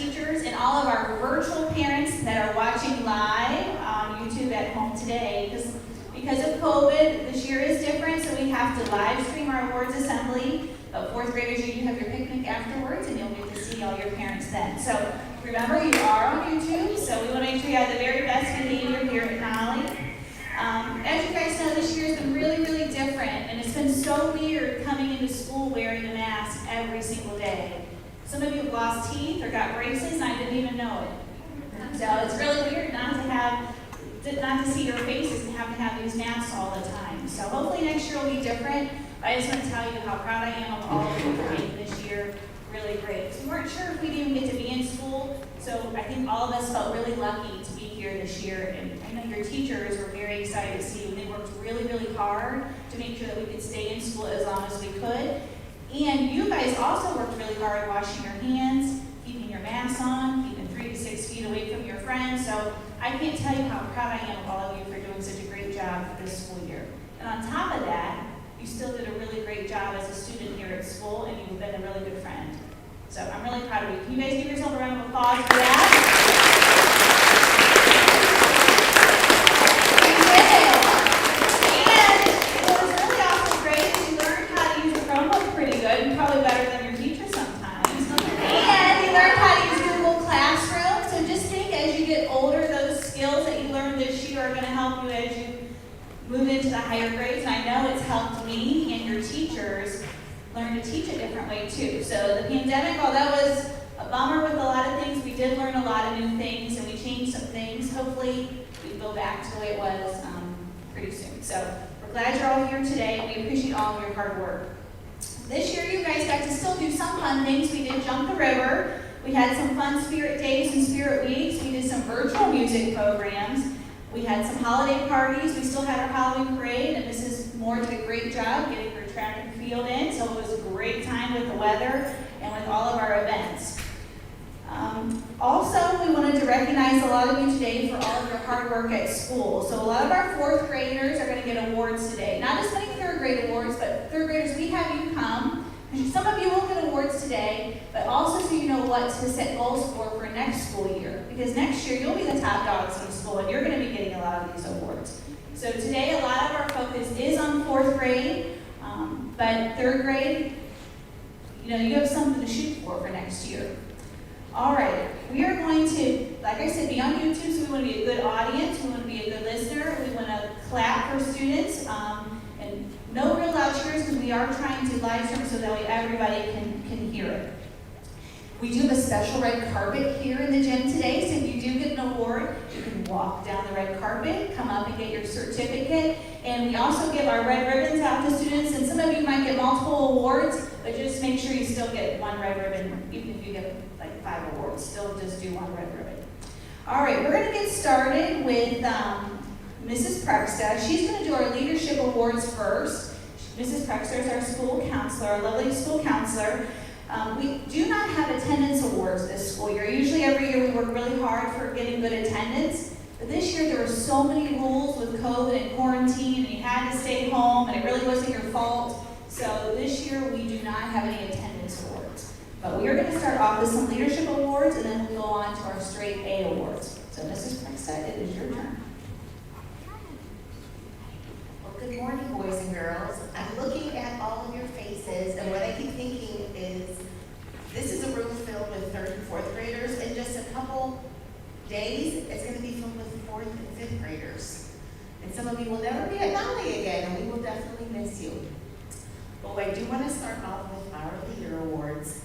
teachers, and all of our virtual parents that are watching live on YouTube at home today. Because of COVID, this year is different, so we have to live stream our awards assembly. But fourth graders, you do have your picnic afterwards, and you'll get to see all your parents then. So remember, you are on YouTube, so we want to make sure you have the very best behavior here at Nolley. As you guys know, this year has been really, really different, and it's been so weird coming into school wearing a mask every single day. Some of you have lost teeth or got braces, and I didn't even know it. So it's really weird not to see your faces and have to have these masks all the time. So hopefully next year will be different. I just want to tell you how proud I am of all of you for making this year really great. So we weren't sure if we'd even get to be in school, so I think all of us felt really lucky to be here this year. And I know your teachers were very excited to see you. They worked really, really hard to make sure that we could stay in school as long as we could. And you guys also worked really hard washing your hands, keeping your masks on, keeping 3 to 6 feet away from your friends. So I can't tell you how proud I am of all of you for doing such a great job for this school year. And on top of that, you still did a really great job as a student here at school, and you've been a really good friend. So I'm really proud of you. Can you guys give yourself a round of applause for that? You did it! And what was really also great is you learned how to use a Chromebook pretty good, and probably better than your teacher sometimes. And you learned how to use Google Classroom. So just think, as you get older, those skills that you learned this year are going to help you as you move into the higher grades. And I know it's helped me and your teachers learn to teach a different way too. So the pandemic, while that was a bummer with a lot of things, we did learn a lot of new things, and we changed some things. Hopefully we go back to the way it was pretty soon. So we're glad you're all here today, and we appreciate all of your hard work. This year you guys got to still do some fun things. We did jump the river. We had some fun spirit days and spirit weeks. We did some virtual music programs. We had some holiday parties. We still had our Halloween parade, and Mrs. Moore did a great job getting her track and field in, so it was a great time with the weather and with all of our events. Also, we wanted to recognize a lot of you today for all of your hard work at school. So a lot of our fourth graders are going to get awards today. Not as many third grade awards, but third graders, we have you come. Some of you will get awards today, but also so you know what to set goals for next school year. Because next year, you'll be the top dogs in school, and you're going to be getting a lot of these awards. So today, a lot of our focus is on fourth grade, but third grade, you have something to shoot for next year. All right, we are going to, like I said, be on YouTube, so we want to be a good audience, we want to be a good listener, we want to clap for students, and no real loud cheers because we are trying to live stream so that way everybody can hear it. We do have a special red carpet here in the gym today, so if you do get an award, you can walk down the red carpet, come up and get your certificate, and we also give our red ribbons out to students, and some of you might get multiple awards, but just make sure you still get one red ribbon, even if you get like 5 awards, still just do one red ribbon. All right, we're going to get started with Mrs. Prexta. She's going to do our leadership awards first. Mrs. Prexta is our school counselor, our lovely school counselor. We do not have attendance awards this school year. Usually every year we work really hard for getting good attendance. But this year there were so many rules with COVID and quarantine, and you had to stay home, and it really wasn't your fault. So this year we do not have any attendance awards. But we are going to start off with some leadership awards, and then we'll go on to our straight A awards. So Mrs. Prexta, it is your turn. Good morning, boys and girls. I'm looking at all of your faces, and what I keep thinking is this is a room filled with third and fourth graders. In just a couple days, it's going to be filled with fourth and fifth graders. And some of you will never be at Nolley again, and we will definitely miss you. But I do want to start off with our leader awards.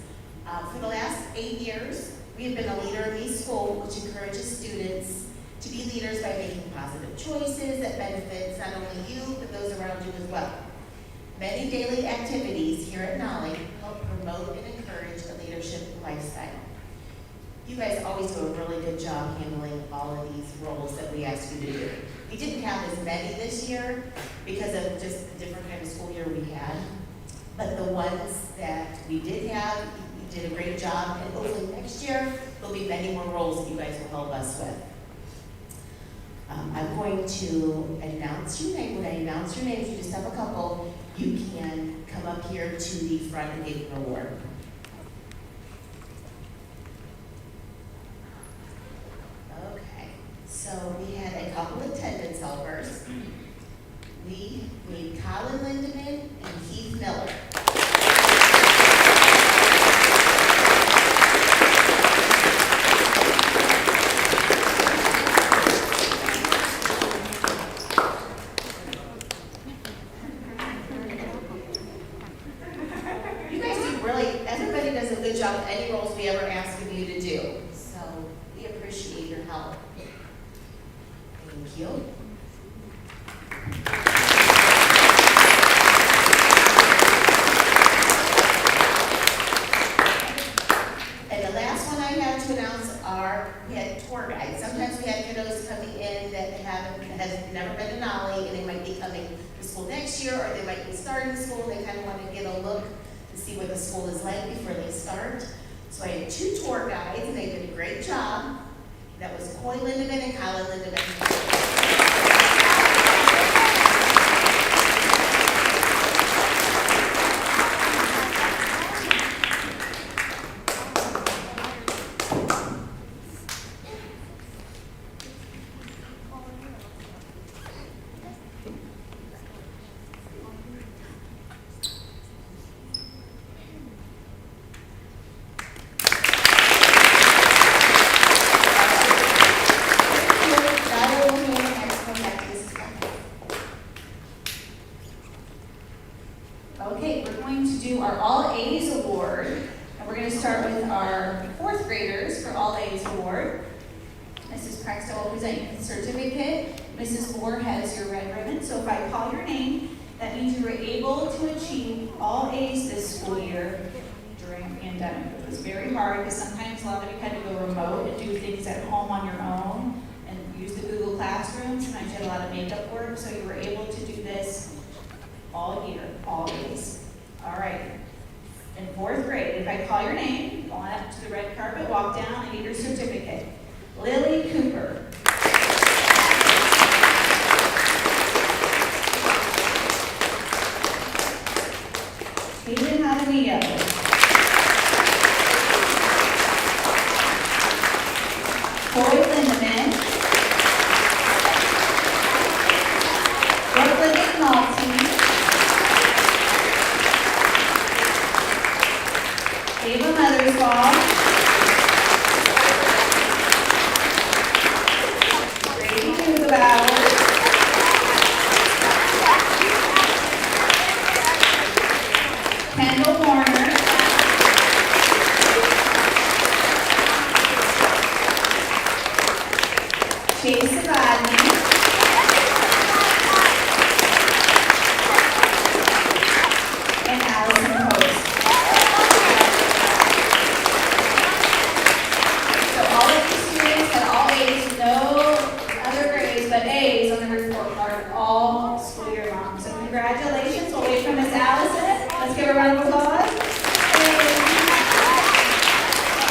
For the last 8 years, we have been a leader in these schools, which encourages students to be leaders by making positive choices that benefits not only you, but those around you as well. Many daily activities here at Nolley help promote and encourage a leadership lifestyle. You guys always do a really good job handling all of these roles that we ask you to do. We didn't have as many this year because of just the different kind of school year we had, but the ones that we did have, you did a great job, and hopefully next year there'll be many more roles that you guys will help us with. I'm going to announce your name. When I announce your names, you just have a couple, you can come up here to the front and get an award. So we had a couple attendance helpers. We need Colin Lindemann and Keith Miller. You guys do really, everybody does a good job of any roles we ever ask of you to do. So we appreciate your help. Thank you. And the last one I have to announce we had tour guides. Sometimes we had kiddos coming in that has never been to Nolley, and they might be coming to school next year, or they might be starting school. They kind of want to get a look to see what the school is like before they start. So I had 2 tour guides, and they did a great job. That was Coy Lindemann and Colin Lindemann. Okay, we're going to do our All A's Award, and we're going to start with our 4th graders for All A's Award. Mrs. Prexton will present your certificate. Mrs. Moore has your red ribbon, so if I call your name, that means you were able to achieve All A's this school year during a pandemic. It was very hard because sometimes a lot of you had to go remote and do things at home on your own and use the Google Classroom. Sometimes you had a lot of makeup work, so you were able to do this all year, all days. All right. In 4th grade, if I call your name, go on up to the red carpet, walk down, and get your certificate. Lily Cooper. Hayden Jaramillo. Coy Lindemann. Brooklyn McNulty. Ava Mothersbaugh. Brady Hugebauer. Kendall Warner. Chase Savadney. And Allison Post. So all of these students had all A's, no other grades, but A's on the report card all school year long. So congratulations. We'll wait for Miss Allison. Let's give her a round of applause.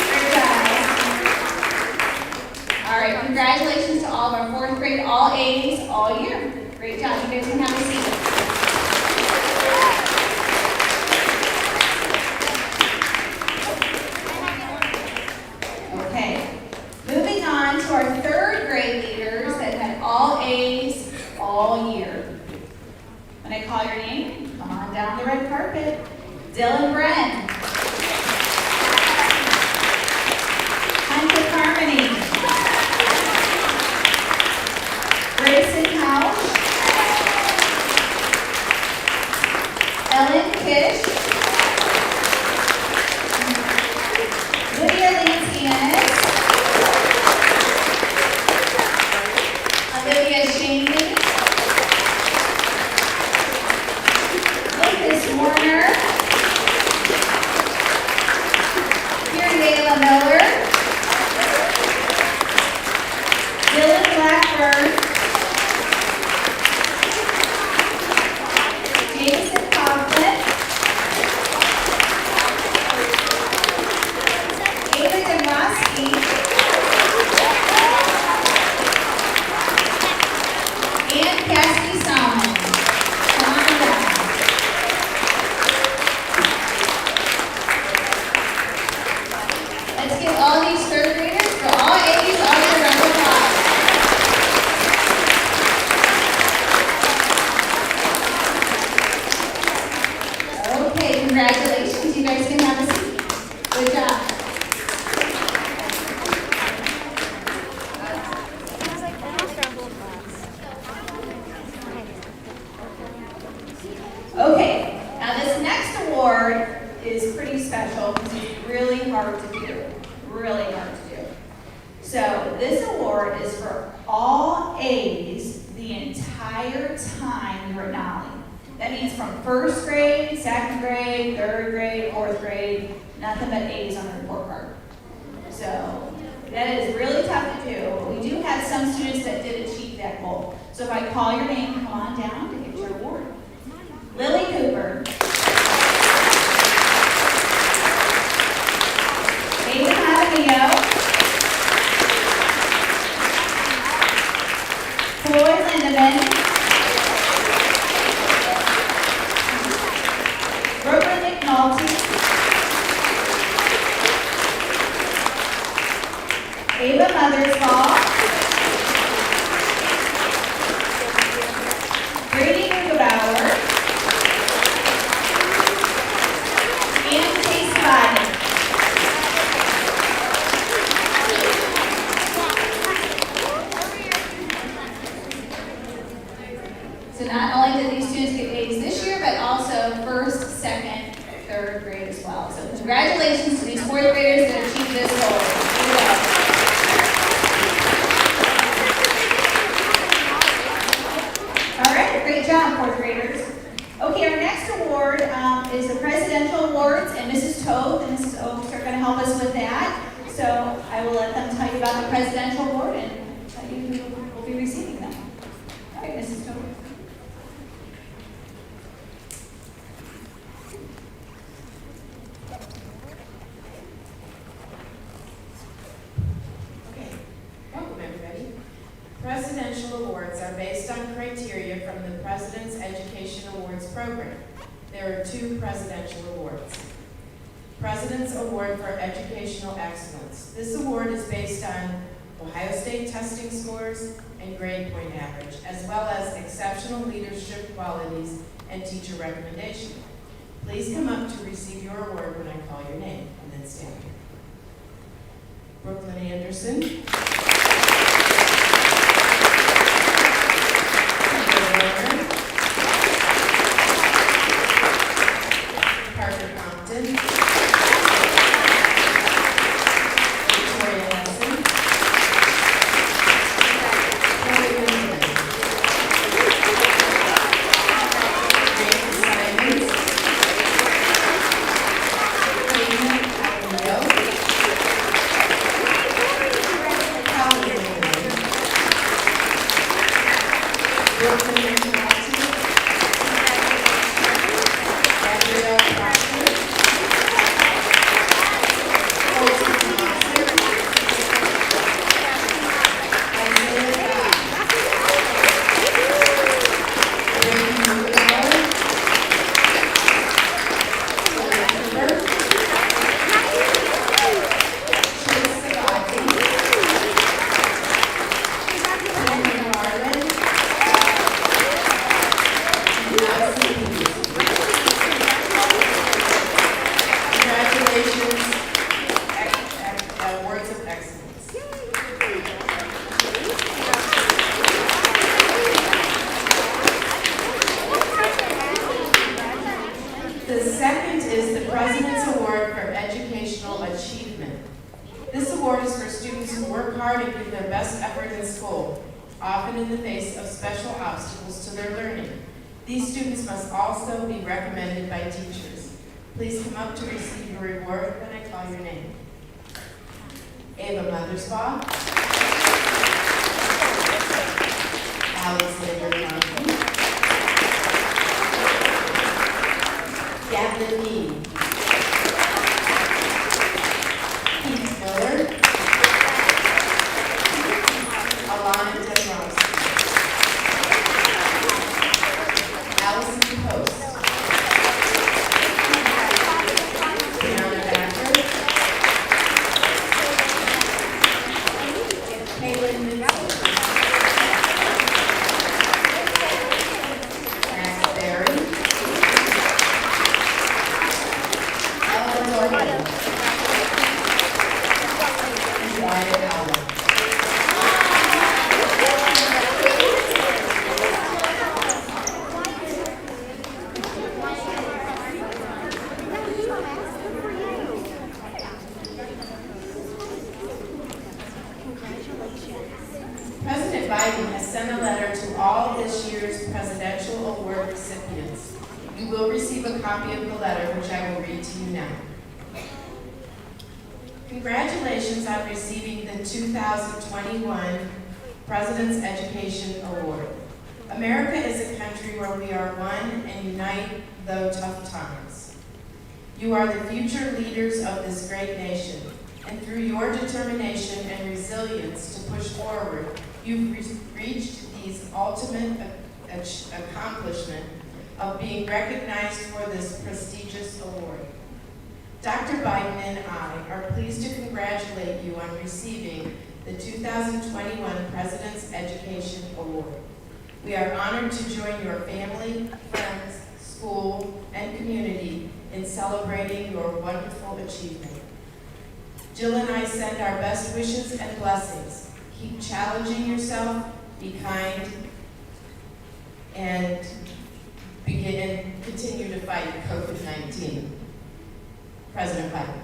Great job. All right, congratulations to all of our 4th grade all A's all year. Great job. You guys can have a seat. Okay, moving on to our 3rd grade leaders that had all A's all year. When I call your name, come on down the red carpet. Dylan Bren. Hunter Carmody. Grayson House. Ellen Kish. Lydia Lancianis. Olivia Shaney. Lucas Warner. this award is for all A's the entire time you were at Nolley. That means from first grade, second grade, third grade, fourth grade, nothing but A's on the report card. So that is really tough to do, but we do have some students that did achieve that goal. So if I call your name, come on down to get your award. Lily Cooper. Ava Avamio. Floyd Lindemann. Brooklyn McNulty. Ava Mothersbaugh. Brady Rugebauer. And Chase Biden. So not only did these students get A's this year, but also first, second, third grade as well. So congratulations to these fourth graders that achieved this goal. All right, great job, fourth graders. Okay, our next award is the Presidential Awards, and Mrs. Toth and Mrs. Oaks are going to help us with that. So I will let them tell you about the Presidential Award and tell you who will be receiving them. All right, Mrs. Toth. Welcome, everybody. Presidential awards are based on criteria from the President's Education Awards program. There are two presidential awards. President's Award for Educational Excellence. This award is based on Ohio State testing scores and grade point average, as well as exceptional leadership qualities and teacher recommendation. Please come up to receive your award when I call your name, and then stand. Brooklyn Anderson. Parker Compton. Victoria Nelson. Kelly Lindemann. James Simons. Dana Avamio. Holly Lindemann. Brooklyn McNulty. Gabrielle Proctor. Colton Thompson. Isaiah Dodd. Brady Rugebauer. Sonia Cooper. Chase Sabati. Brandon Garland. Congratulations, awards of excellence. The second is the President's Award for Educational Achievement. This award is for students who work hard and give their best effort in school, often in the face of special obstacles to their learning. These students must also be recommended by teachers. Please come up to receive your reward when I call your name. Ava Mothersbaugh. Alexander Compton. Gavin Mead. Keith Miller. Alana Demrowski. Allison Post. Brianna Backer. Kaylin Minson. Max Berry. Eleanor Dorman. And Wyatt Allen. Biden has sent a letter to all this year's presidential award recipients. You will receive a copy of the letter, which I will read to you now. Congratulations on receiving the 2021 President's Education Award. America is a country where we are one and unite though tough times. You are the future leaders of this great nation, and through your determination and resilience to push forward, you've reached these ultimate accomplishment of being recognized for this prestigious award. Dr. Biden and I are pleased to congratulate you on receiving the 2021 President's Education Award. We are honored to join your family, friends, school, and community in celebrating your wonderful achievement. Jill and I send our best wishes and blessings. Keep challenging yourself, be kind, and continue to fight COVID-19. President Biden.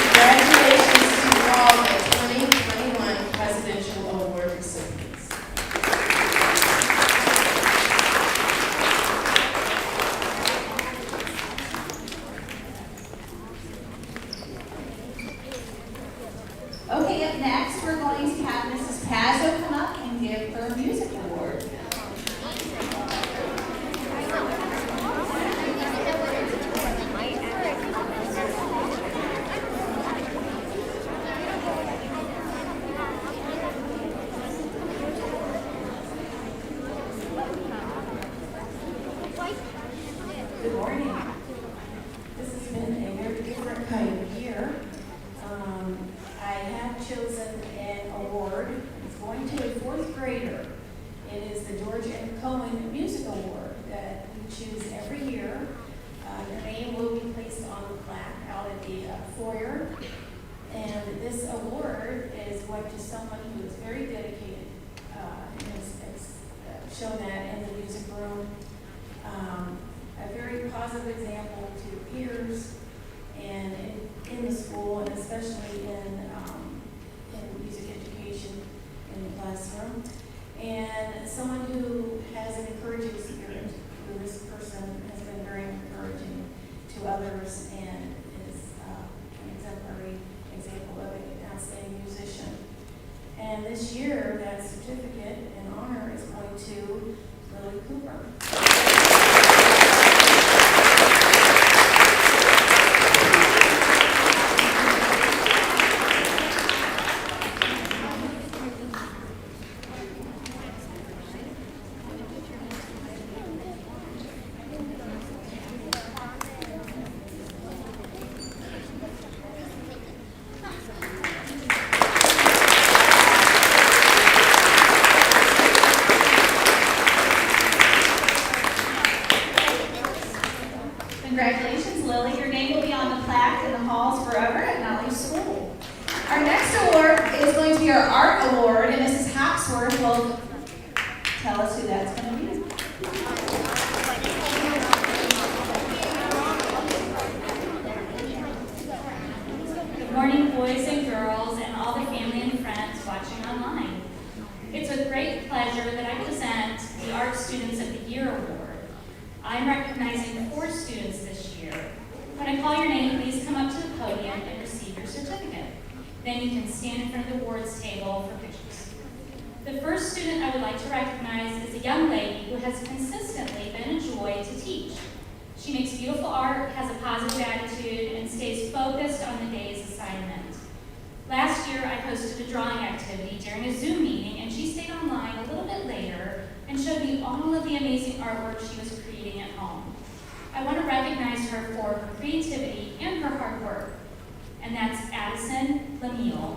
Congratulations to all the 2021 Presidential Award recipients. Okay, up next, we're going to have Mrs. Pazzo come up and give her music award. Good morning. This has been a very different kind of year. I have chosen an award. It's going to a fourth grader. It is the George M. Cohen Music Award that we choose every year. Your name will be placed on the plaque out at the foyer. And this award is going to someone who is very dedicated, and has shown that in the music room. A very positive example to peers and in the school, and especially in music education in the classroom. And someone who has an encouraging spirit. This person has been very encouraging to others and is an exemplary example of an outstanding musician. And this year, that certificate and honor is going to Lily Cooper. Congratulations, Lily. Your name will be on the plaque in the halls forever at Nolley School. Our next award is going to be our Art Award, and Mrs. Hapsworth will tell us who that's going to be. Good morning, boys and girls, and all the family and friends watching online. It's with great pleasure that I present the Art Students of the Year Award. I'm recognizing 4 students this year. When I call your name, please come up to the podium and receive your certificate. Then you can stand in front of the awards table for pictures. The first student I would like to recognize is a young lady who has consistently been a joy to teach. She makes beautiful art, has a positive attitude, and stays focused on the day's assignment. Last year, I hosted a drawing activity during a Zoom meeting, and she stayed online a little bit later and showed me all of the amazing artwork she was creating at home. I want to recognize her for her creativity and her hard work, and that's Addison Lemieux.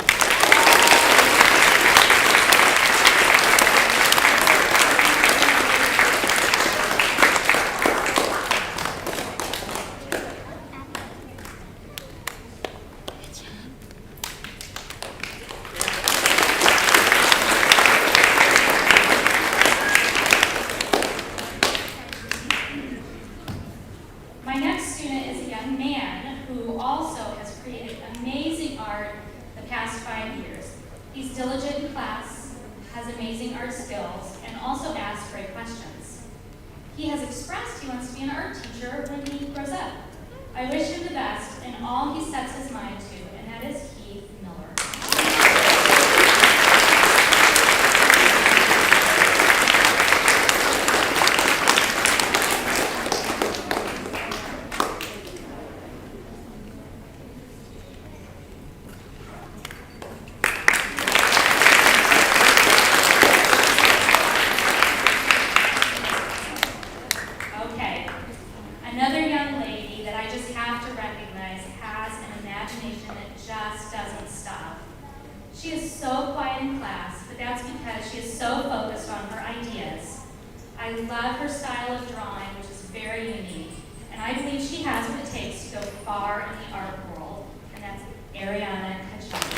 My next student is a young man who also has created amazing art the past 5 years. He's diligent in class, has amazing art skills, and also asks great questions. He has expressed he wants to be an art teacher when he grows up. I wish him the best in all he sets his mind to, and that is Keith Miller. Okay, another young lady that I just have to recognize has an imagination that just doesn't stop. She is so quiet in class, but that's because she is so focused on her ideas. I love her style of drawing, which is very unique, and I believe she has what it takes to go far in the art world, and that's Ariana Kachani.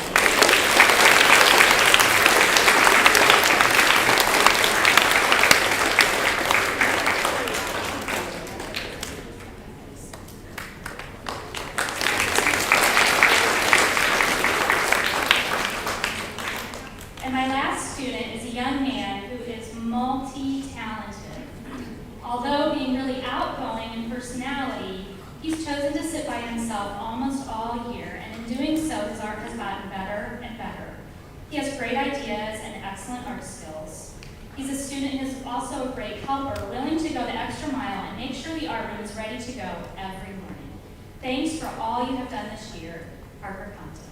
And my last student is a young man who is multi-talented. Although being really outgoing in personality, he's chosen to sit by himself almost all year, and in doing so, his art has gotten better and better. He has great ideas and excellent art skills. He's a student who is also a great helper, willing to go the extra mile and make sure the art room is ready to go every morning. Thanks for all you have done this year, Parker Compton.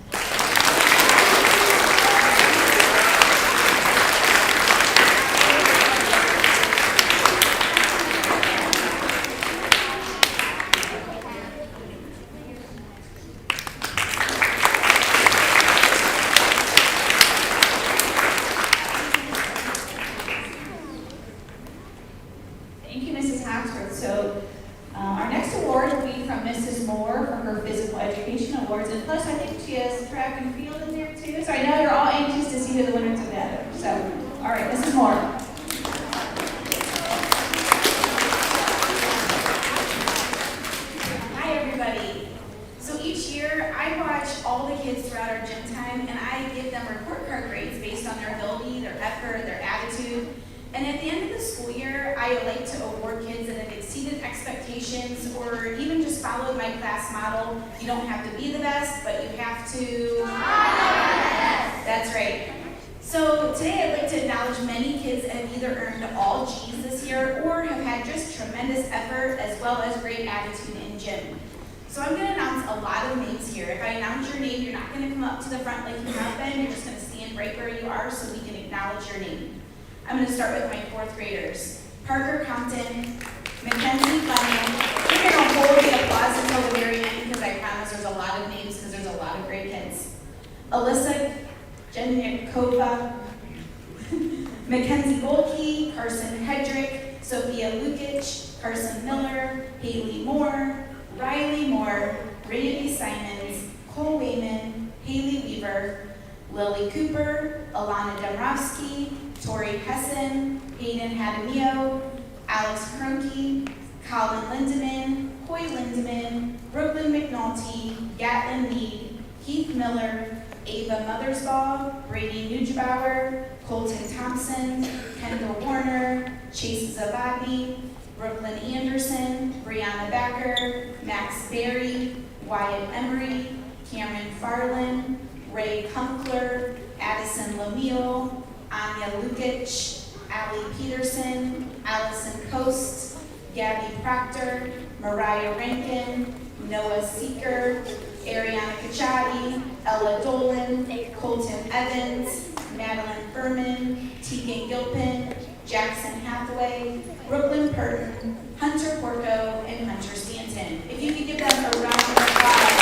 Thank you, Mrs. Haxford. So our next award will be from Mrs. Moore for her physical education awards. And plus, I think she has track and field in there too. So I know you're all anxious to see who the winners of that are. So, all right, Mrs. Moore. Hi, everybody. So each year, I watch all the kids throughout our gym time, and I give them report card grades based on their ability, their effort, their attitude. And at the end of the school year, I like to award kids that have exceeded expectations or even just followed my class model. You don't have to be the best, but you have to. That's right. So today I'd like to acknowledge many kids that have either earned all G's this year or have had just tremendous effort as well as great attitude in gym. So I'm going to announce a lot of names here. If I announce your name, you're not going to come up to the front like you have been. You're just going to stand right where you are so we can acknowledge your name. I'm going to start with my fourth graders. Parker Compton, Mackenzie Fleming. We're going to hold the applause until the very end because I promise there's a lot of names because there's a lot of great kids. Alyssa Jenikova, Mackenzie Golke, Carson Hedrick, Sophia Lukic, Carson Miller, Haley Moore, Riley Moore, Randy Simons, Cole Wayman, Haley Weaver, Lily Cooper, Alana Domrovsky, Tori Hessen, Hayden Hadamio, Alex Kroenke, Colin Lindemann, Hoy Lindemann, Brooklyn McNulty, Gatlin Mead, Keith Miller, Ava Mothersbaugh, Brady Nuggebauer, Colton Thompson, Kendall Warner, Chase Zabadi, Brooklyn Anderson, Brianna Becker, Max Berry, Wyatt Emery, Cameron Farland, Ray Kunkler, Addison Lemieux, Anya Lukic, Allie Peterson, Allison Coast, Gabby Proctor, Mariah Rankin, Noah Seeker, Ariana Kachadi, Ella Dolan, Colton Evans, Madeline Furman, Tegan Gilpin, Jackson Hathaway, Brooklyn Purton, Hunter Porco, and Hunter Stanton. If you could give them a round of applause.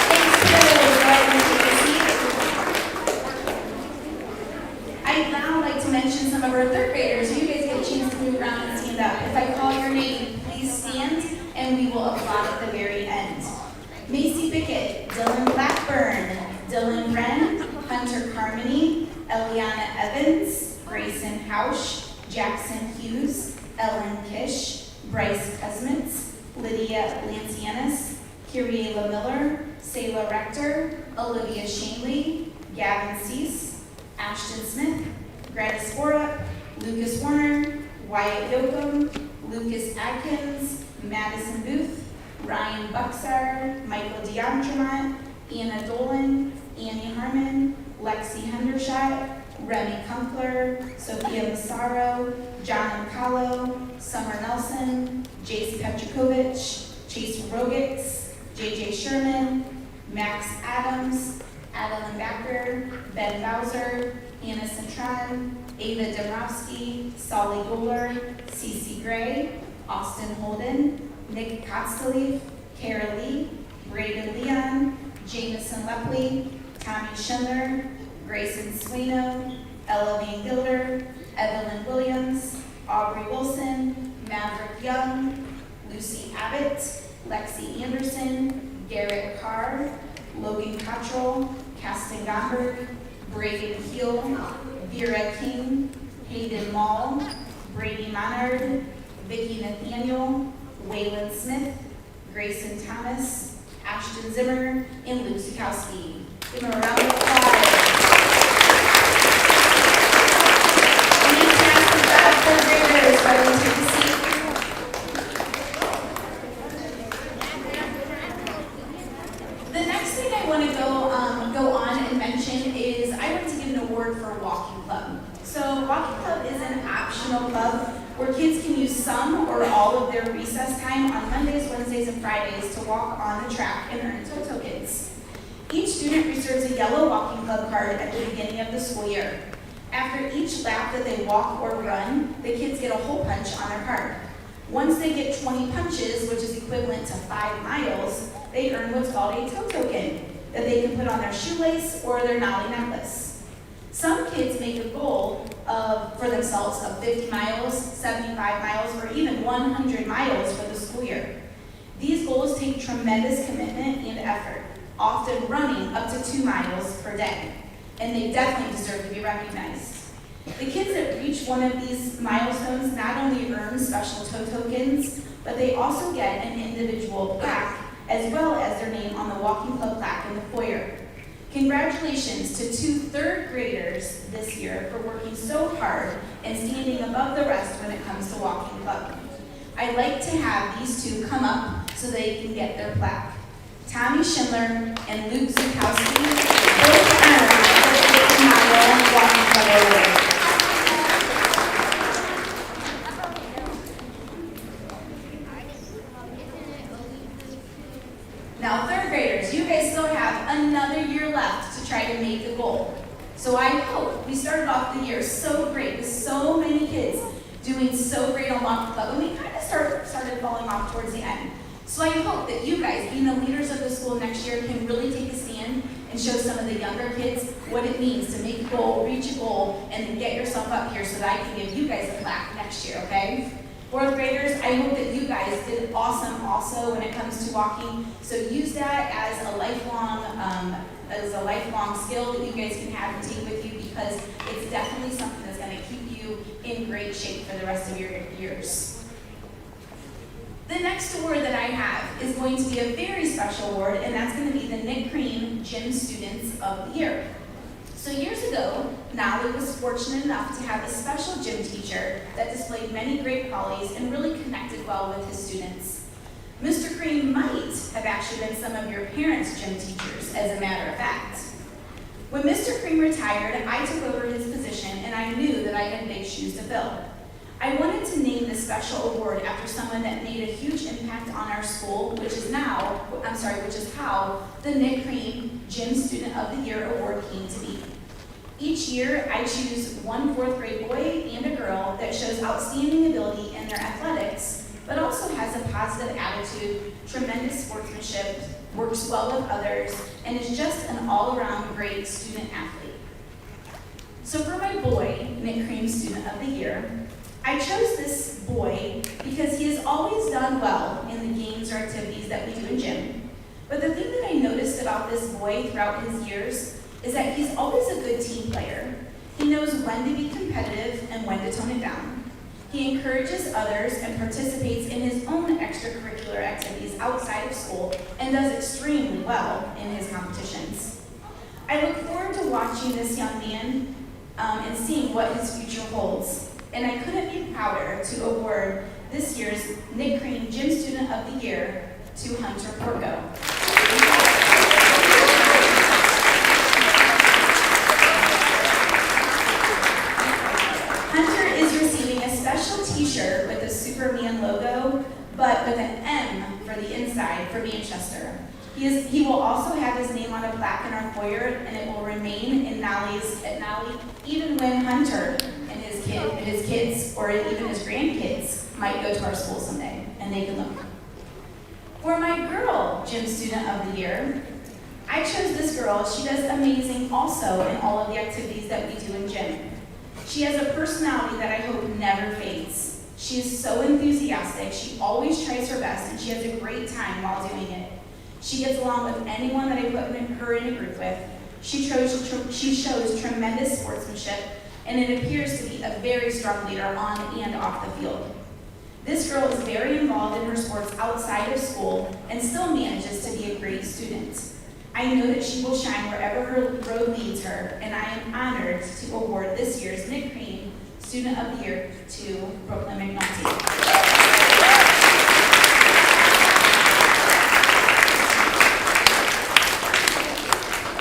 Thanks to those. Go ahead and take a seat. I'd now like to mention some of our third graders. So you guys get a chance to move around and stand up. If I call your name, please stand, and we will applaud at the very end. Macy Bickett, Dylan Blackburn, Dylan Wren, Hunter Carmody, Eliana Evans, Grayson Hausch, Jackson Hughes, Ellen Kish, Bryce Kuzmitz, Lydia Lancianis, Kiriela Miller, Selah Rector, Olivia Shanley, Gavin Cease, Ashton Smith, Greta Sporup, Lucas Warner, Wyatt Yoakum, Lucas Adkins, Madison Booth, Ryan Buxar, Michael DeAndremont, Anna Dolan, Annie Harmon, Lexi Hendershot, Remy Kunkler, Sophia Massaro, John Macallo, Summer Nelson, Jace Petrokovich, Chase Rogitz, JJ Sherman, Max Adams, Adeline Backer, Ben Bowser, Anna Cintron, Ava Domrowski, Solly Goler, Cece Gray, Austin Holden, Nick Kostelev, Kara Lee, Braden Leon, Jameson Lepley, Tommy Schindler, Grayson Sweno, Ella Van Gilder, Evelyn Williams, Aubrey Wilson, Maverick Young, Lucy Abbott, Lexi Anderson, Garrett Carr, Logan Cottrell, Caston Gomberg, Braden Keel, Vera King, Hayden Mall, Brady Monard, Vicki Nathaniel, Waylon Smith, Grayson Thomas, Ashton Zimmer, and Luke Zukowski. Give them a round of applause. Third graders, why don't you take a seat? The next thing I want to go on and mention is I want to give an award for Walking Club. So Walking Club is an optional club where kids can use some or all of their recess time on Mondays, Wednesdays, and Fridays to walk on the track and earn toe tokens. Each student receives a yellow Walking Club card at the beginning of the school year. After each lap that they walk or run, the kids get a hole punch on their card. Once they get 20 punches, which is equivalent to 5 miles, they earn what's called a toe token that they can put on their shoelace or their Nolley necklace. Some kids make a goal for themselves of 50 miles, 75 miles, or even 100 miles for the school year. These goals take tremendous commitment and effort, often running up to 2 miles per day, and they definitely deserve to be recognized. The kids that reach one of these milestones not only earn special toe tokens, but they also get an individual plaque as well as their name on the Walking Club plaque in the foyer. Congratulations to 2 third graders this year for working so hard and standing above the rest when it comes to Walking Club. I'd like to have these 2 come up so they can get their plaque. Tommy Schindler and Luke Zukowski both earned the 50-mile Walking Club award. Now, third graders, you guys still have another year left to try to make the goal. So I hope we started off the year so great with so many kids doing so great on Walking Club, and we kind of started falling off towards the end. So I hope that you guys, being the leaders of the school next year, can really take a stand and show some of the younger kids what it means to make a goal, reach a goal, and then get yourself up here so that I can give you guys a plaque next year, okay? Fourth graders, I hope that you guys did awesome also when it comes to walking. So use that as a lifelong skill that you guys can have and take with you, because it's definitely something that's going to keep you in great shape for the rest of your years. The next award that I have is going to be a very special award, and that's going to be the Nick Cream Gym Students of the Year. So years ago, Nolley was fortunate enough to have a special gym teacher that displayed many great qualities and really connected well with his students. Mr. Cream might have actually been some of your parents' gym teachers, as a matter of fact. When Mr. Cream retired, I took over his position, and I knew that I had big shoes to fill. I wanted to name this special award after someone that made a huge impact on our school, which is how the Nick Cream Gym Student of the Year Award came to be. Each year, I choose one 4th grade boy and a girl that shows outstanding ability in their athletics, but also has a positive attitude, tremendous sportsmanship, works well with others, and is just an all-around great student athlete. So for my boy, Nick Cream Student of the Year, I chose this boy because he has always done well in the games or activities that we do in gym. But the thing that I noticed about this boy throughout his years is that he's always a good team player. He knows when to be competitive and when to tone it down. He encourages others and participates in his own extracurricular activities outside of school and does did well in his competitions. I look forward to watching this young man and seeing what his future holds. And I couldn't be prouder to award this year's Nick Crane Gym Student of the Year to Hunter Porco. Hunter is receiving a special t-shirt with the Superman logo, but with an M for the inside for Manchester. He will also have his name on a plaque in our foyer, and it will remain in Nolley even when Hunter and his kids, or even his grandkids, might go to our school someday, and they can look. For my girl Gym Student of the Year, I chose this girl. She does amazing also in all of the activities that we do in gym. She has a personality that I hope never fades. She is so enthusiastic, she always tries her best, and she has a great time while doing it. She gets along with anyone that I put her in a group with. She shows tremendous sportsmanship, and it appears to be a very strong leader on and off the field. This girl is very involved in her sports outside of school and still manages to be a great student. I know that she will shine wherever her road leads her, and I am honored to award this year's Nick Crane Student of the Year to Brooklyn McNulty.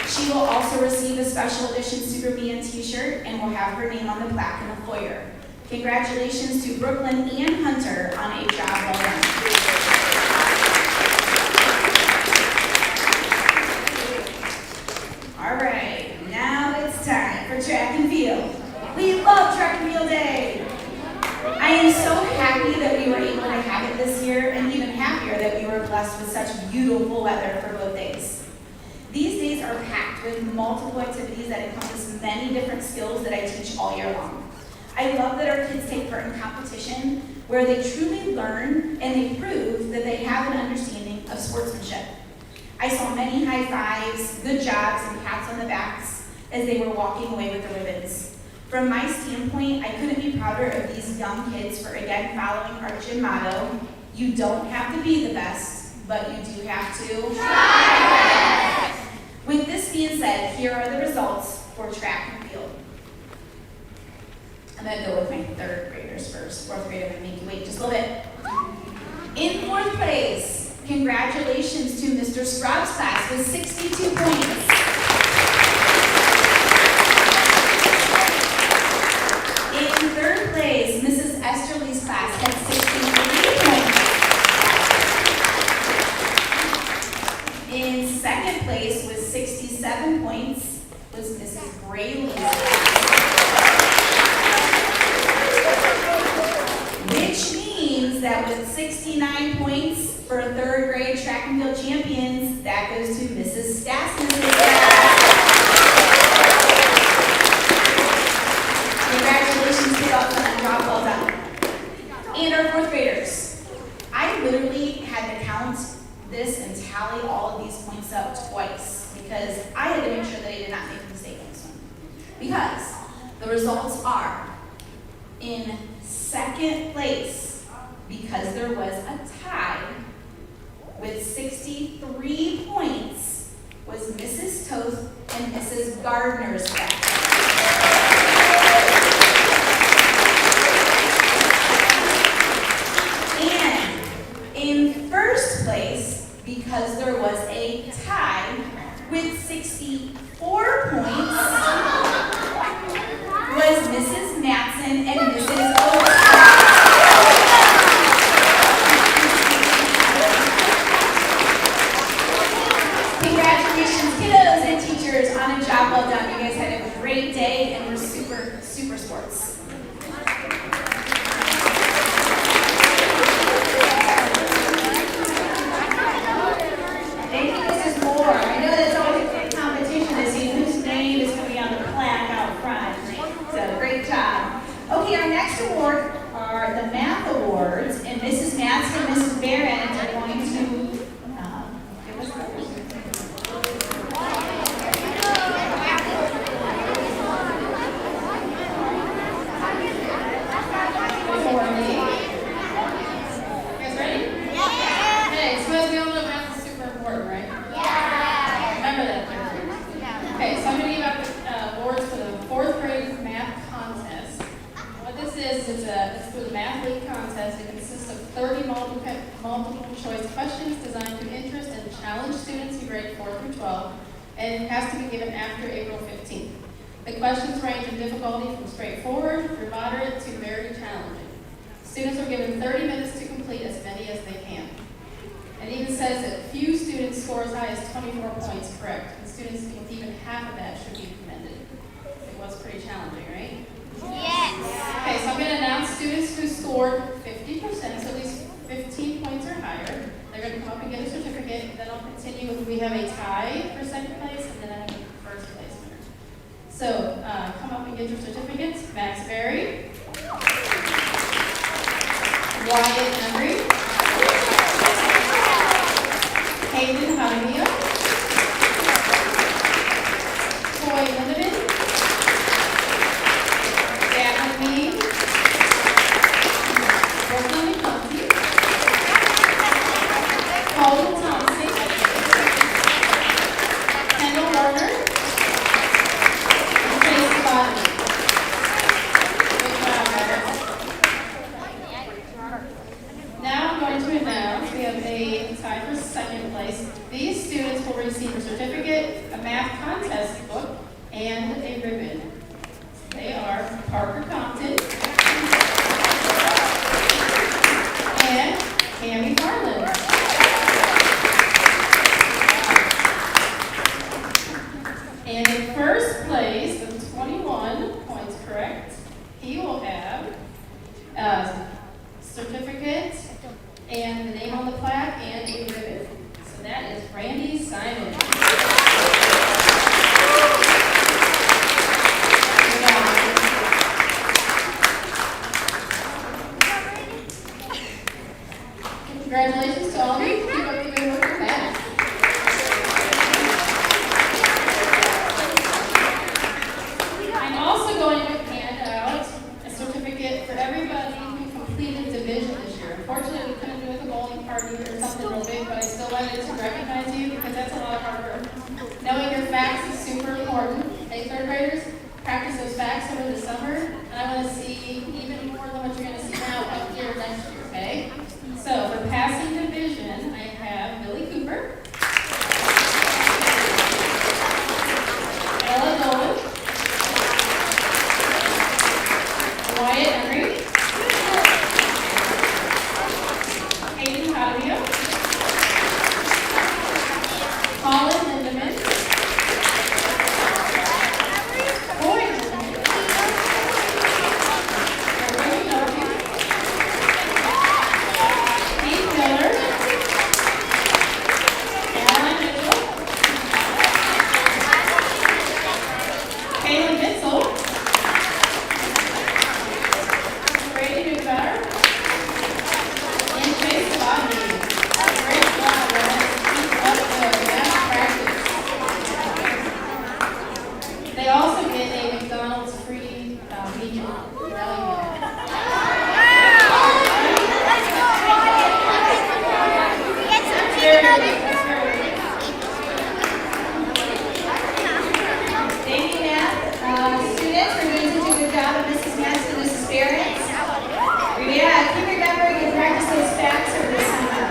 She will also receive a special edition Superman t-shirt and will have her name on the plaque in the foyer. Congratulations to Brooklyn and Hunter on a job well done. All right, now it's time for track and field. We love track and field day. I am so happy that we were able to have it this year, and even happier that we were blessed with such beautiful weather for both days. These days are packed with multiple activities that encompass many different skills that I teach all year long. I love that our kids take part in competition where they truly learn and they prove that they have an understanding of sportsmanship. I saw many high fives, good jobs, and pats on the backs as they were walking away with the ribbons. From my standpoint, I couldn't be prouder of these young kids for again following our gym motto, you don't have to be the best, but you do have to try. With this being said, here are the results for track and field. I'm gonna go with my third graders first. Fourth grade, I'm gonna make you wait just a little bit. In fourth place, congratulations to Mr. Straub's class with 62 points. In third place, Mrs. Esterly's class had 63 points. In second place with 67 points was Mrs. Brayley's class. Which means that with 69 points for third grade track and field champions, that goes to Mrs. Stassman's class. Congratulations, kiddos, on a job well done. And our fourth graders. I literally had to count this and tally all of these points up twice because I had to make sure that I did not make a mistake on this one. Because the results are in second place, because there was a tie with 63 points, was Mrs. Toth and Mrs. Gardner's class. And in first place, because there was a tie with 64 points, was Mrs. Matson and Mrs. Oates. Congratulations, kiddos and teachers, on a job well done. You guys had a great day and were super, super sports. Thank you, Mrs. Moore. I know that's always a great competition to see whose name is going to be on the plaque out front. So, great job. Okay, our next award are the math awards, and Mrs. Matson and Mrs. Barrett are going to give us those. choice questions designed to interest and challenge students in grade 4 through 12, and it has to be given after April 15th. The questions range in difficulty from straightforward through moderate to very challenging. Students are given 30 minutes to complete as many as they can. It even says that few students score as high as 24 points correct, and students with even half of that should be commended. It was pretty challenging, right? Yes. Okay, so I'm going to announce students who scored 50%, so at least 15 points or higher. They're going to come up and get a certificate. Then I'll continue with, we have a tie for second place, and then I have a first place winner. So come up and get your certificates. Max Berry, Wyatt Embry, Hayden Jaramillo, Troy Lindemann, Gavin Mead, Brooklyn McNulty, Colin Thompson, Kendall Warner, and Chase Bodley. Good job, guys. Now I'm going to announce we have a tie for second place. These students will receive a certificate, a math contest book, and a ribbon. They are Parker Compton and Tammy Harlan. And in first place, with 21 points correct, he will have a certificate and the name on the plaque and a ribbon. So that is Randy Simon. Congratulations to all of you. Keep up the good work with that. I'm also going to hand out a certificate for everybody who completed division this year. Unfortunately, we couldn't do it at the bowling party or something real big, but I still wanted to recognize you because that's a lot of hard work. Knowing your facts is super important. Hey, third graders, practice those facts over the summer, and I want to see even more than what you're going to see now up here next year, okay? So for passing division, I have Billy Cooper, Ella Dolan, Wyatt Embry, Hayden Jaramillo, Colin Lindemann, Boyd Lindemann, Rebecca Nolley, Keith Miller, Alan Mitchell, Kaylin Mitchell, Brady Newbetter, and Chase Bodley. Great job, guys. Keep up the math practice. They also get a McDonald's free medium value. Thank you, Matt. Students, we're doing such a good job of Mrs. Ness and Mrs. Barrett. Yeah, keep remembering and practice those facts over the summer.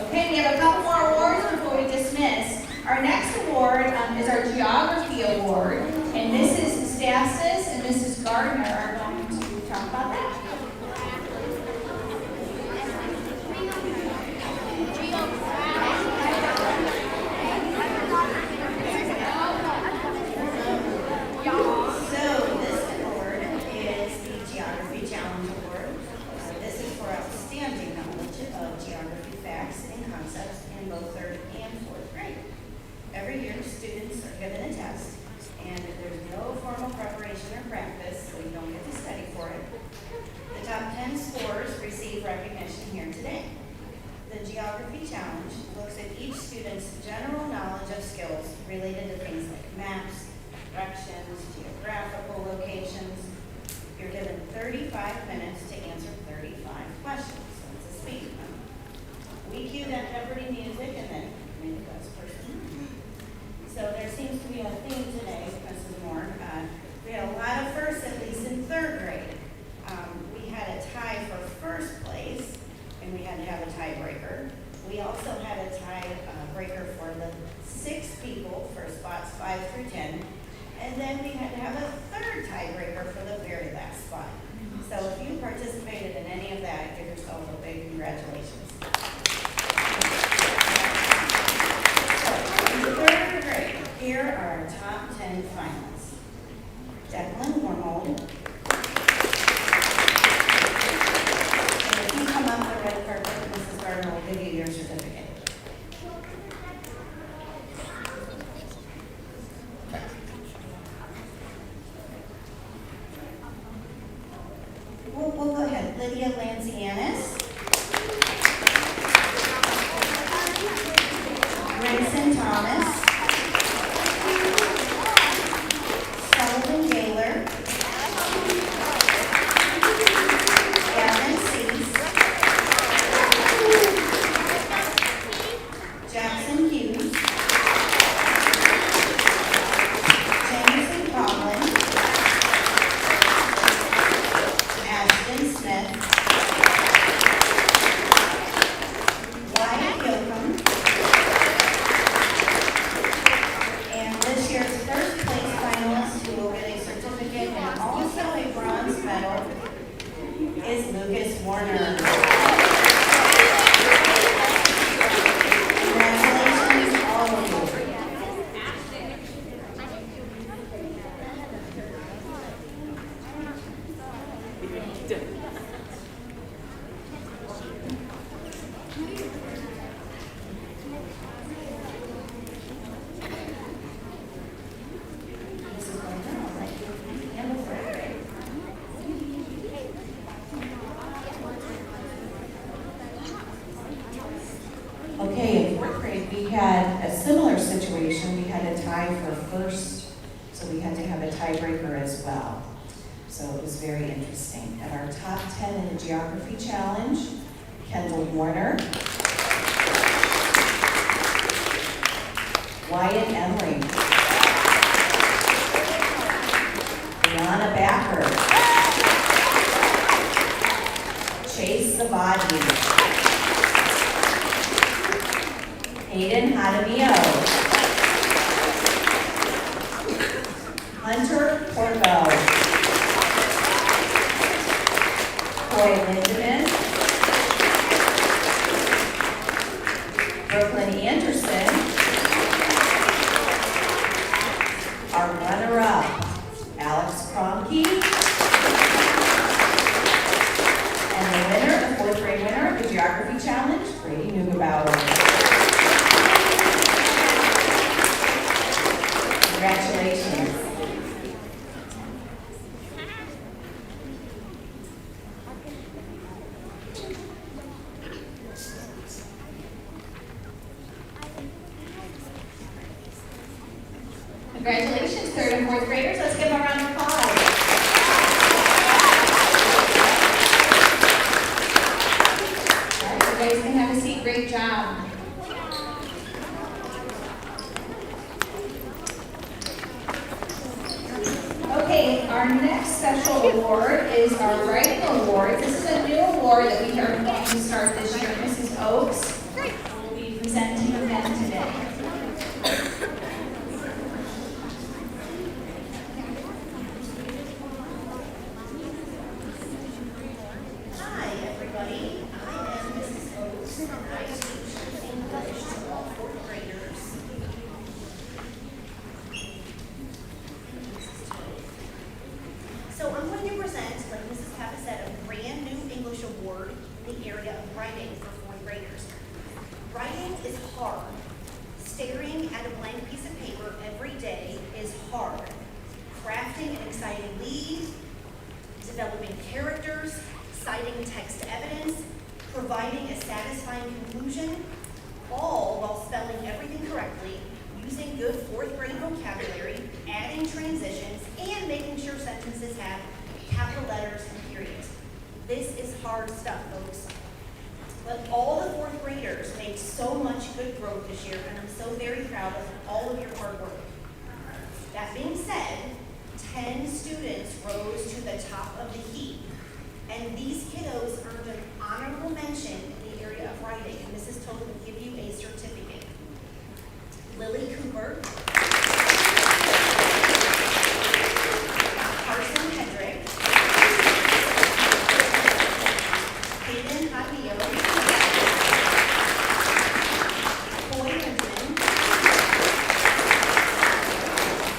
Okay, we have a couple more awards before we dismiss. Our next award is our Geography Award, and Mrs. Stassis and Mrs. Gardner are going to talk about that. So this award is the Geography Challenge Award. This is for outstanding knowledge of geography facts and concepts in both third and fourth grade. Every year, students are given a test, and there's no formal preparation or practice, so you don't get to study for it. The top 10 scores receive recognition here today. The Geography Challenge looks at each student's general knowledge of skills related to things like maps, directions, geographical locations. You're given 35 minutes to answer 35 questions, so it's a speed run. We cue that Jeopardy music and then may the best person. So there seems to be a theme today, Mrs. Moore. We had a lot of firsts, at least in third grade. We had a tie we also had a tie breaker for the 6 people for spots 5 through 10. And then we had to have a third tiebreaker for the very last spot. So if you participated in any of that, give yourself a big congratulations. So, in the 3rd grade, here are our top 10 finalists. Declan Wormold. And if you come up the red carpet, Mrs. Gardner will give you your certificate. We'll go ahead. Lydia Lancianis. Grayson Thomas. Sullivan Gaylor. Gavin Cease. Jackson Hughes. Jameson Coughlin. Ashton Smith. Wyatt Yoakum. And this year's first place finalist who will get a certificate and also a bronze medal is Lucas Warner. Congratulations, all of you. Mrs. Gardner, I'll let you handle it. Okay, in 4th grade, we had a similar situation. We had a tie for first, so we had to have a tiebreaker as well. So it was very interesting. At our top 10 in the geography challenge, Kendall Warner, Wyatt Emling, Brianna Backer, Chase Zavadi, Hayden Hadamio, Hunter Porco, Coy Lindemann, Brooklyn Anderson, our runner-up, Alex Cronky, and the winner, the 4th grade winner of the Geography Challenge, Brady Neugebauer. Congratulations. Congratulations, 3rd and 4th graders. Let's give them a round of applause. All right, you guys can have a seat. Great job. Okay, our next special award is our Writing Award. This is a new award that we are going to start this year. Mrs. Oakes will be presenting them today. Hi, everybody. I am Mrs. Oakes, and I teach English to all 4th graders. So I'm going to present, like Mrs. Kappa said, a brand new English award in the area of writing for 4th graders. Writing is hard. Staring at a blank piece of paper every day is hard. Crafting an exciting lead, developing characters, citing text evidence, providing a satisfying conclusion, all while spelling everything correctly, using good 4th grade vocabulary, adding transitions, and making sure sentences have capital letters and periods. This is hard stuff, folks. But all the 4th graders made so much good growth this year, and I'm so very proud of all of your hard work. That being said, 10 students rose to the top of the heap, and these kiddos earned an honorable mention in the area of writing, and Mrs. Toad will give Leo. Boy Benjamin.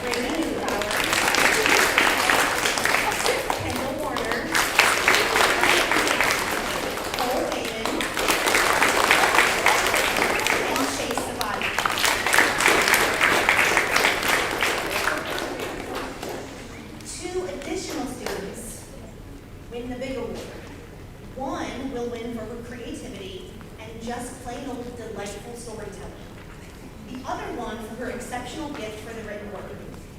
Brady Newpower. Kendall Warner. Cole Hayden. And Chase Savati. 2 additional students win the big award. One will win for her creativity and just plain old delightful storytelling. The other one for her exceptional gift for the written word.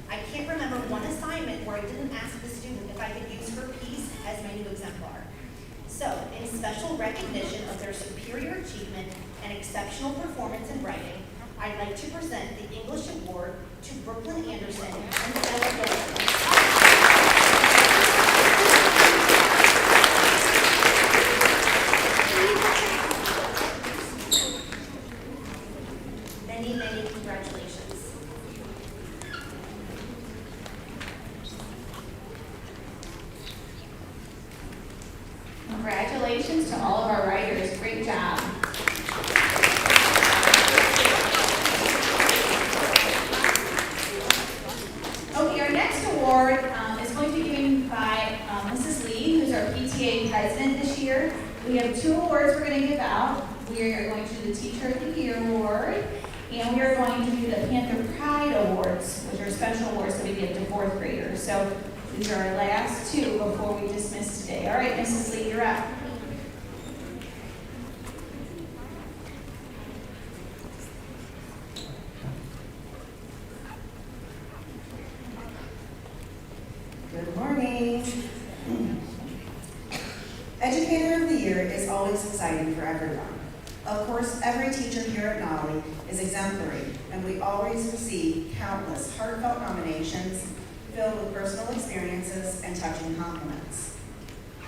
I can't remember one assignment where I didn't ask the student if I could use her piece as my new exemplar. So, in special recognition of their superior achievement and exceptional performance in writing, I'd like to present the English Award to Brooklyn Anderson and Stella Goldman. Many, many congratulations. Congratulations to all of our writers. Great job. Okay, our next award is going to be given by Mrs. Lee, who's our PTA president this year. We have 2 awards we're going to give out. We are going to do the Teacher of the Year Award, and we are going to do the Panther Pride Awards, which are special awards that we give to 4th graders. So these are our last 2 before we dismiss today. All right, Mrs. Lee, you're up. Good morning. Educator of the Year is always exciting for everyone. Of course, every teacher here at Nolley is exemplary, and we always receive countless heartfelt nominations filled with personal experiences and touching compliments.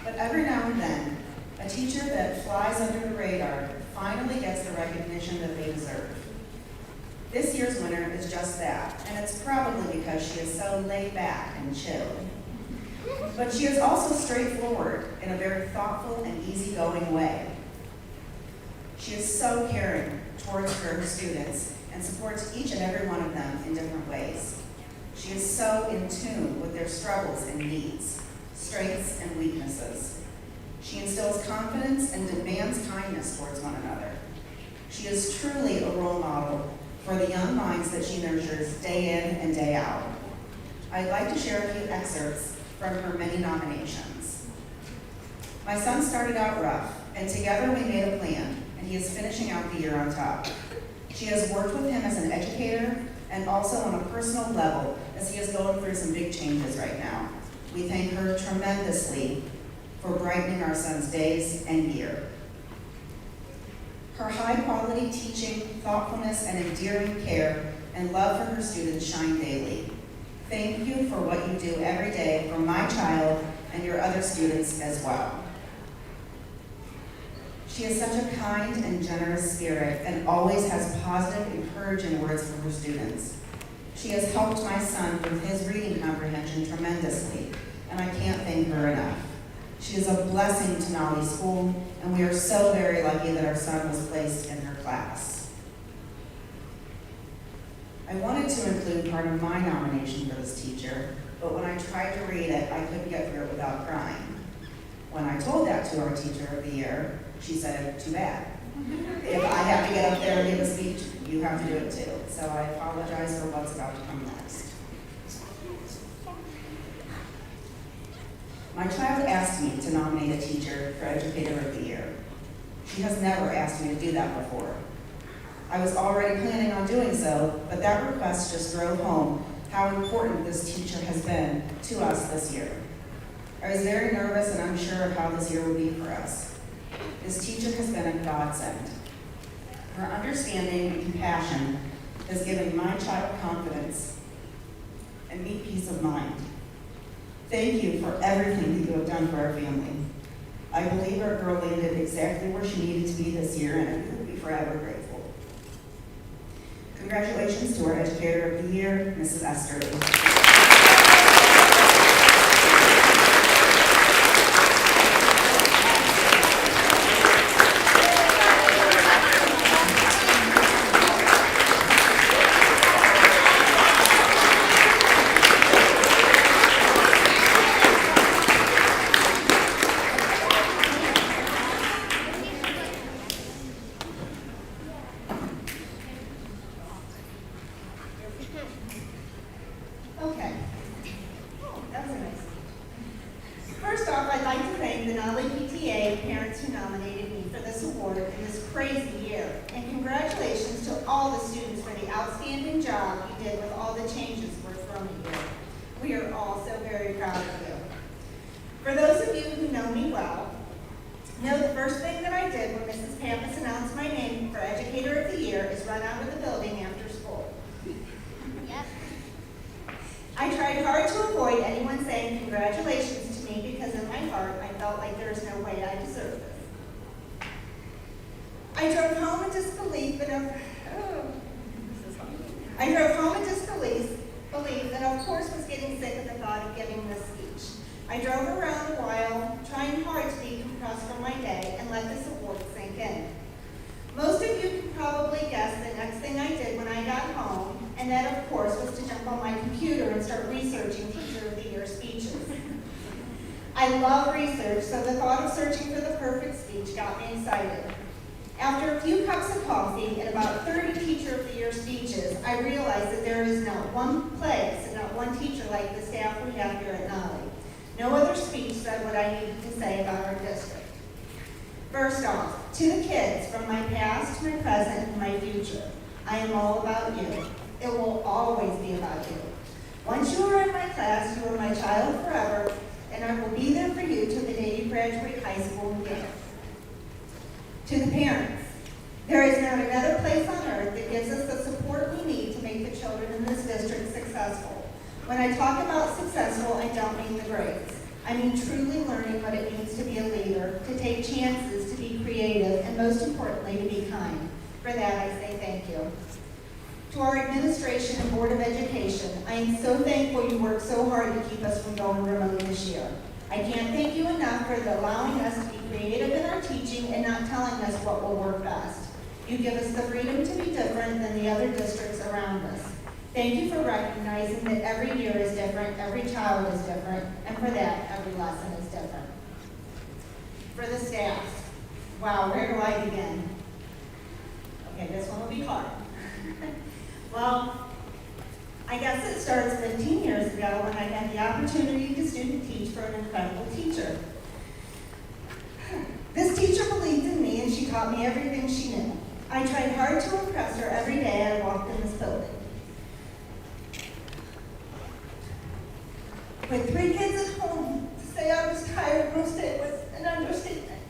But every now and then, a teacher that flies under the radar finally gets the recognition that they deserve. This year's winner is just that, and it's probably because she is so laid back and chill. But she is also straightforward in a very thoughtful and easygoing way. She is so caring towards her students and supports each and every one of them in different ways. She is so in tune with their struggles and needs, strengths and weaknesses. She instills confidence and demands kindness towards one another. She is truly a role model for the young minds that she nurtures day in and day out. I'd like to share a few excerpts from her many nominations. My son started out rough, and together we made a plan, and he is finishing out the year on top. She has worked with him as an educator and also on a personal level as he is going through some big changes right now. We thank her tremendously for brightening our son's days and year. Her high-quality teaching, thoughtfulness, and endearing care and love for her students shine daily. Thank you for what you do every day for my child and your other students as well. She has such a kind and generous spirit and always has positive, encouraging words for her students. She has helped my son with his reading comprehension tremendously, and I can't thank her enough. She is a blessing to Nolley School, and we are so very lucky that our son was placed in her class. I wanted to include part of my nomination for this teacher, but when I tried to read it, I couldn't get through it without crying. When I told that to our Teacher of the Year, she said, too bad. If I have to get up there and give a speech, you have to do it too. So I apologize for what's about to come next. My child asked me to nominate a teacher for Educator of the Year. She has never asked me to do that before. I was already planning on doing so, but that request just drove home how important this teacher has been to us this year. I was very nervous and unsure of how this year would be for us. This teacher has been a godsend. Her understanding and compassion has given my child confidence and me peace of mind. Thank you for everything that you have done for our family. I believe our girl landed exactly where she needed to be this year, and I will be forever grateful. Congratulations to our Educator of the Year, Mrs. Esther. crazy year, and congratulations to all the students for the outstanding job you did with all the changes we're thrown at you. We are all so very proud of you. For those of you who know me well, know the first thing that I did when Mrs. Pappas announced my name for Educator of the Year is run out of the building after school. Yep. I tried hard to avoid anyone saying congratulations to me because in my heart I felt like there is no way I deserved this. I drove home in disbelief and of course was getting sick at the thought of giving this speech. I drove around a while, trying hard to decompress from my day and let this award sink in. Most of you can probably guess the next thing I did when I got home, and that of course was to jump on my computer and start researching Teacher of the Year speeches. I love research, so the thought of searching for the perfect speech got me excited. After a few cups of coffee and about 30 Teacher of the Year speeches, I realized that there is not one place and not one teacher like the staff we have here at Nolley. No other speech said what I needed to say about our district. First off, to the kids, from my past, my present, and my future, I am all about you. It will always be about you. Once you are in my class, you are my child forever, and I will be there for you till the day you graduate high school and beyond. To the parents, there is not another place on earth that gives us the support we need to make the children in this district successful. When I talk about successful, I don't mean the grades. I mean truly learning what it means to be a leader, to take chances, to be creative, and most importantly, to be kind. For that, I say thank you. To our administration and Board of Education, I am so thankful you worked so hard to keep us from going remote this year. I can't thank you enough for allowing us to be creative in our teaching and not telling us what will work best. You give us the freedom to be different than the other districts around us. Thank you for recognizing that every year is different, every child is different, and for that, every lesson is different. For the staff, wow, where do I begin? Okay, this one will be hard. Well, I guess it starts 15 years ago when I had the opportunity to student teach for an incredible teacher. This teacher believed in me and she taught me everything she knew. I tried hard to impress her every day I walked in this building. With 3 kids at home, to say I was tired most days was an understatement.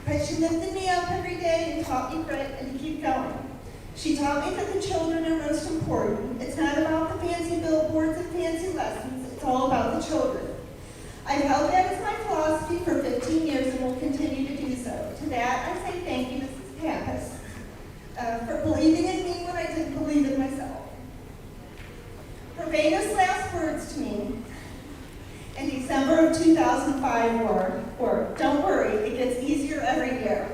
But she lifted me up every day and taught me grit and to keep going. She taught me that the children are most important. It's not about the fancy billboards and fancy lessons. It's all about the children. I've held that as my philosophy for 15 years and will continue to do so. To that, I say thank you, Mrs. Pappas, for believing in me when I didn't believe in myself. Her famous last words to me in December of 2005 were, "Don't worry, it gets easier every year."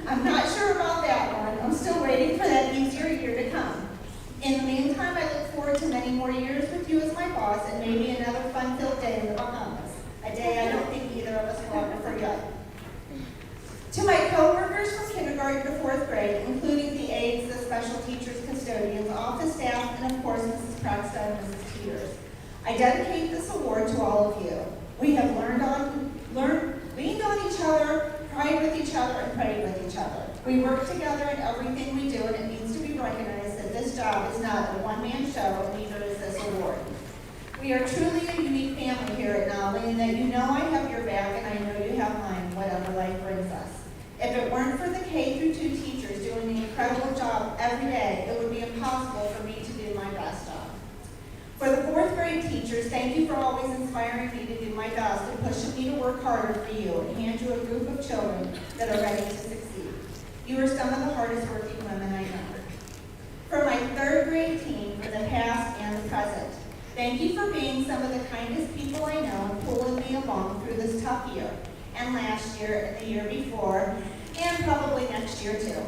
I'm not sure about that one. I'm still waiting for that easier year to come. In the meantime, I look forward to many more years with you as my boss and maybe another fun-filled day in the Bahamas, a day I don't think either of us will ever forget. To my co-workers from kindergarten to 4th grade, including the aides, the special teachers, custodians, office staff, and of course Mrs. Prexta and Mrs. Peters, I dedicate this award to all of you. We have leaned on each other, cried with each other, and prayed with each other. We work together in everything we do, and it needs to be recognized that this job is not a one-man show, and neither is this award. We are truly a unique family here at Nolley, and that you know I have your back, and I know you have mine, whatever life brings us. If it weren't for the K through 2 teachers doing the incredible job every day, it would be impossible for me to do my best job. For the 4th grade teachers, thank you for always inspiring me to do my best and pushing me to work harder for you and hand you a group of children that are ready to succeed. You are some of the hardest working women I know. For my 3rd grade team, for the past and the present, thank you for being some of the kindest people I know and pulling me along through this tough year, and last year and the year before, and probably next year too.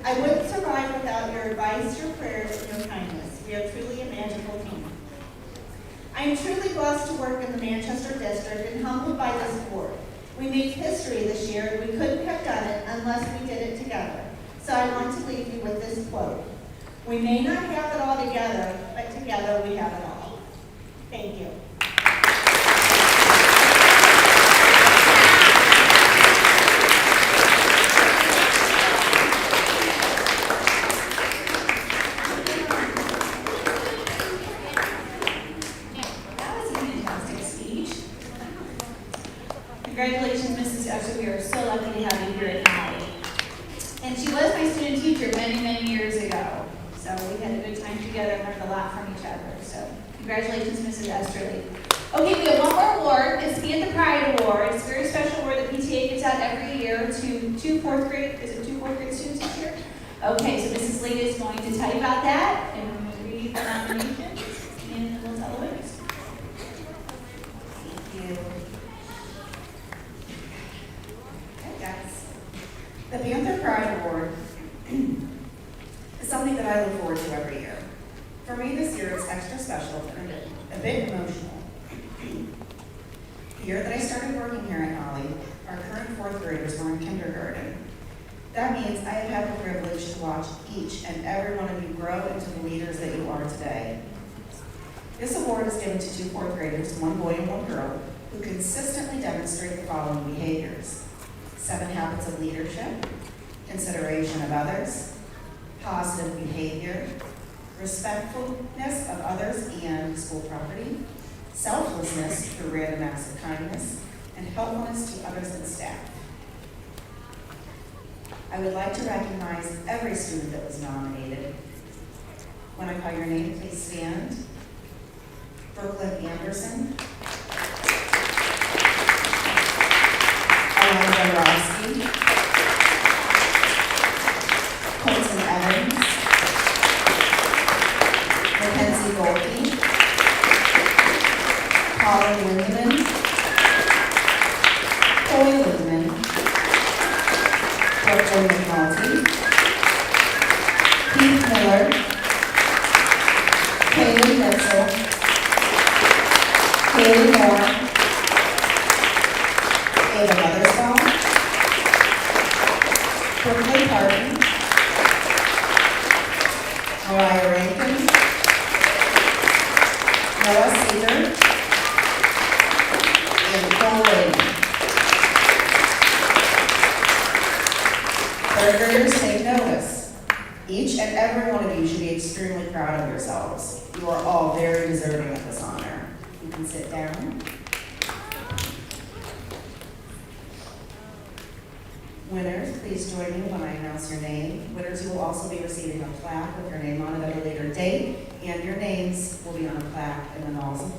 I wouldn't survive without your advice, your prayers, and your kindness. We are truly a magical team. I am truly blessed to work in the Manchester District and humbled by this award. We made history this year, and we couldn't have done it unless we did it together. So I want to leave you with this quote. We may not have it all together, but together we have it all. Thank you. Congratulations, Mrs. Usher. We are so lucky to have you here at Nolley. And she was my student teacher many, many years ago. So we had a good time together and learned a lot from each other. So congratulations, Mrs. Esterly. Okay, we have one more award. It's the Panther Pride Award. It's a very special award that PTA gets out every year to two fourth grade students this year? Okay, so Mrs. Lee is going to tell you about that and read the nominations, and we'll tell the winners. Thank you. Okay, guys. The Panther Pride Award is something that I look forward to every year. For me this year, it's extra special and a bit emotional. The year that I started working here at Nolley, our current fourth graders were in kindergarten. That means I have had the privilege to watch each and every one of you grow into the leaders that you are today. This award is given to two fourth graders, one boy and one girl, who consistently demonstrate the following behaviors: 7 habits of leadership, consideration of others, positive behavior, respectfulness of others and school property, selflessness through random acts of kindness, and helpfulness to others and staff. I would like to recognize every student that was nominated. When I call your name, please stand. Brooklyn Anderson, Alana Borowski, Colton Evans, Mackenzie Goldie, Colin Lindeman, Chloe Lindeman, Brooklyn McNulty, Keith Miller, Kaylee Mitchell, Haley Moore, Ava Mothersbaugh, Brooklyn Parton, Mariah Rankin, Noah Seeger, and Cole Raymond. Third graders, take notice. Each and every one of you should be extremely proud of yourselves. You are all very deserving of this honor. You can sit down. Winners, please join me when I announce your name. Winners, you will also be receiving a plaque with your name on it at a later date, and your names will be on a plaque in the halls of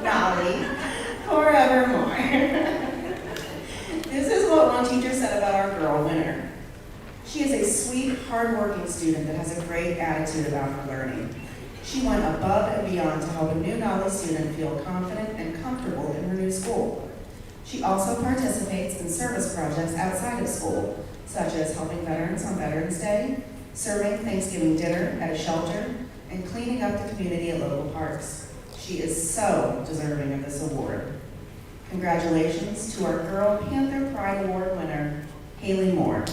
Nolley forevermore. This is what one teacher said about our girl winner. She is a sweet, hardworking student that has a great attitude about her learning. She went above and beyond to help a new Nolley student feel confident and comfortable in her new school. She also participates in service projects outside of school, such as helping veterans on Veterans Day, serving Thanksgiving dinner at a shelter, and cleaning up the community at local parks. She is so deserving of this award. Congratulations to our Girl Panther Pride Award winner, Haley Moore.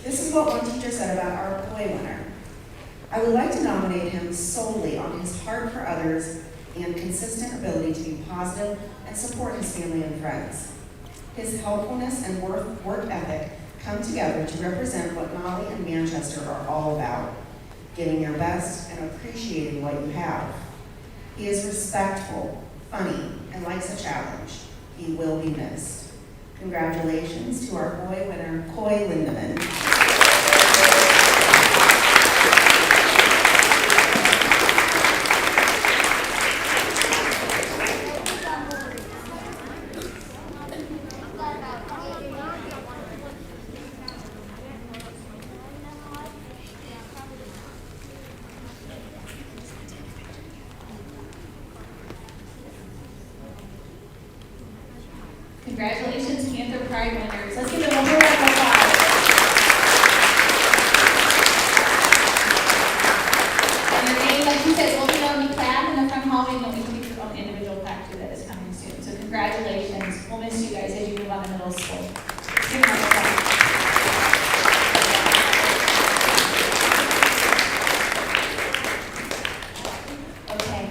This is what one teacher said about our boy winner. I would like to nominate him solely on his heart for others and consistent ability to be positive and support his family and friends. His helpfulness and work ethic come together to represent what Nolley and Manchester are all about, giving your best and appreciating what you have. He is respectful, funny, and likes a challenge. He will be missed. Congratulations to our boy winner, Coy Lindeman. Congratulations, Panther Pride winners. Let's give them one more round of applause. And your name, like you said, will be on the plaque in the front hallway, and then we can get your own individual plaque too that is coming congratulations. We'll miss you guys as you move on to middle school. Give them a clap. Okay.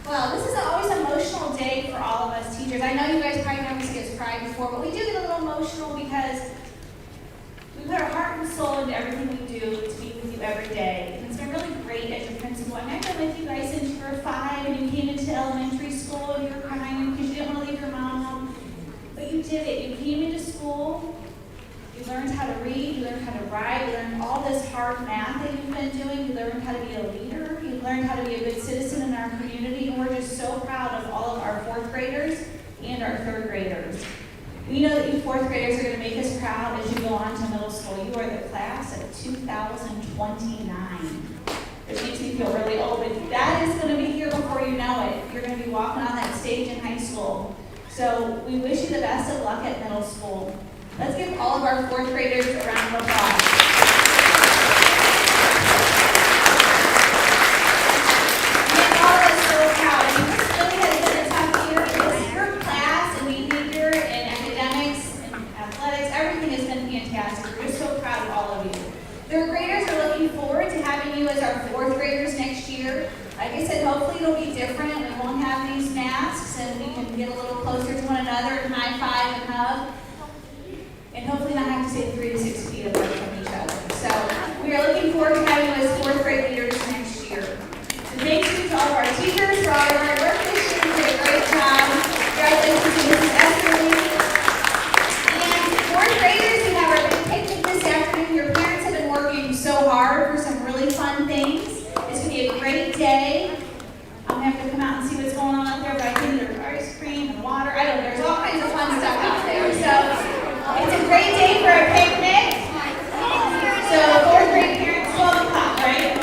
Well, this is always an emotional day for all of us teachers. I know you guys probably never see us cry before, but we do get a little emotional because we put our heart and soul into everything we do to be with you every day. And it's been really great as your principal. I mean, I've been with you guys since you were 5 and you came into elementary school and you were crying because you didn't want to leave your mom. But you did it. You came into school, you learned how to read, you learned how to write, you learned all this hard math that you've been doing, you learned how to be a leader, you learned how to be a good citizen in our community, and we're just so proud of all of our 4th graders and our 3rd graders. We know that you 4th graders are going to make us proud as you go on to middle school. You are the class of 2029, which makes me feel really old, but that is going to be here before you know it. You're going to be walking on that stage in high school. So we wish you the best of luck at middle school. Let's give all of our 4th graders a round of applause. Third graders are looking forward to having you as our 4th graders next year. Like I said, hopefully it'll be different. We won't have these masks and we can get a little closer to one another and high five and hug. And hopefully not have to stay 3 to 6 feet away from each other. So we are looking forward to having you as 4th grade leaders next year. So thank you to all of our teachers for all your hard work this year. You did a great job. Congratulations to Mrs. Esterly. And 4th graders, we have our big picnic this afternoon. Your parents have been working so hard for some really fun things. It's going to be a great day. I'm going to have to come out and see what's going on out there, but I think there's ice cream and water. I don't know. There's all kinds of fun stuff out there. So it's a great day for a picnic. So 4th grade parents, 12 o'clock, right?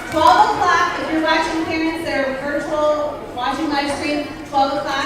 12 o'clock, if you're watching parents that are virtual, watching live stream, 12 o'clock.